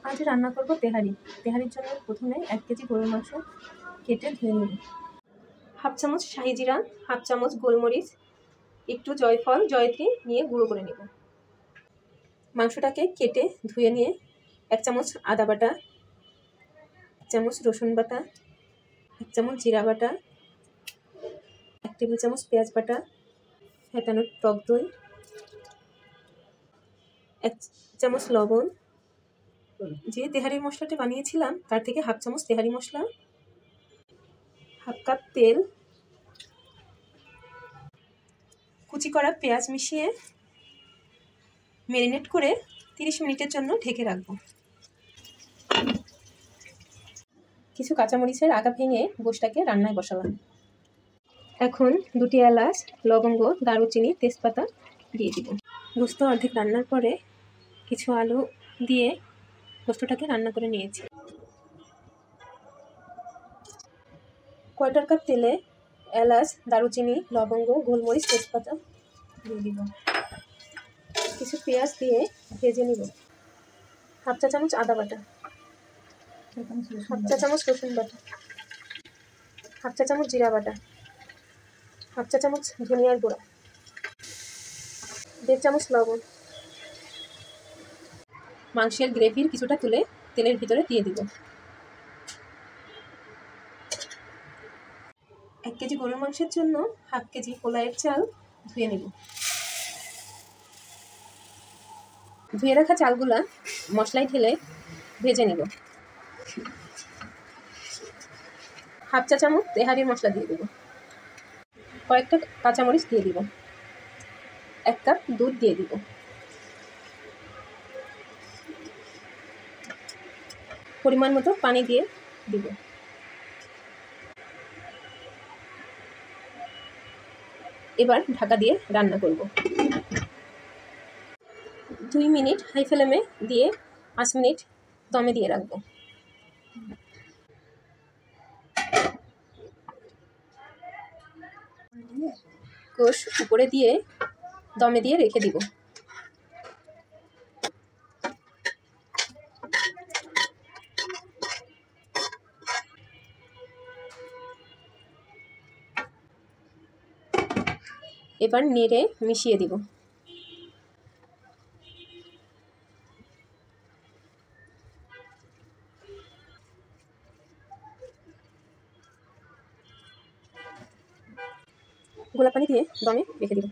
আজ রান্না করব তেহারি। তেহারির জন্য প্রথমে 1 কেজি গরুর মাংস কেটে ধুয়ে নেব। হাফ চামচ শাহি জিরা, হাফ চামচ গোলমরিচ, একটু জয়ফল জয়ত্রী নিয়ে গুঁড়ো করে নেব। মাংসটাকে কেটে ধুয়ে নিয়ে 1 চামচ আদা বাটা, 1 চামচ রসুন বাটা, 1 চামচ জিরা বাটা, 1 টেবিল চামচ পেঁয়াজ বাটা, ফেটানো টক দই, 1 চামচ লবণ, যে তেহারির মশলাটা বানিয়েছিলাম তার থেকে হাফ চামচ তেহারি মশলা, হাফ কাপ তেল, কুচি করা পেঁয়াজ মিশিয়ে ম্যারিনেট করে 30 মিনিটের জন্য ঢেকে রাখবো। কিছু কাঁচামরিচের আগা ভেঙে গোশটাকে রান্নায় বসালাম। এখন 2টি এলাচ, লবঙ্গ, দারুচিনি, তেজপাতা দিয়ে দিব। গোশত অর্ধেক রান্নার পরে কিছু আলু দিয়ে গোশতটাকে রান্না করে নিয়েছি। 1/4 কাপ তেলে এলাচ, দারুচিনি, লবঙ্গ, গোলমরিচ, তেজপাতা দিয়ে দিব। কিছু পেঁয়াজ দিয়ে ভেজে নিব। হাফ চা চামচ আদা বাটা, হাফ চা চামচ রসুন বাটা, হাফ চা চামচ জিরা বাটা, হাফ চা চামচ ধনিয়ার গুঁড়া, 1.5 চামচ লবণ। মাংসের গ্রেভির কিছুটা তুলে তেলের ভিতরে দিয়ে দিব। 1 কেজি গরুর মাংসের জন্য হাফ কেজি পোলাওয়ের চাল ধুয়ে নেব। ধুয়ে রাখা চালগুলা মশলায় ঢেলে ভেজে নেব। হাফ চা চামচ তেহারির মশলা দিয়ে দেব। কয়েকটা কাঁচামরিচ দিয়ে দিব। 1 কাপ দুধ দিয়ে দিব। পরিমাণ মতো পানি দিয়ে দিব। এবার ঢাকা দিয়ে রান্না করব। 2 মিনিট হাই ফ্লেমে দিয়ে 5 মিনিট দমে দিয়ে রাখবো। গোশ উপরে দিয়ে দমে দিয়ে রেখে দিব। এবার নেড়ে মিশিয়ে দিব। গোলাপ পানি দিয়ে দমে রেখে দিব।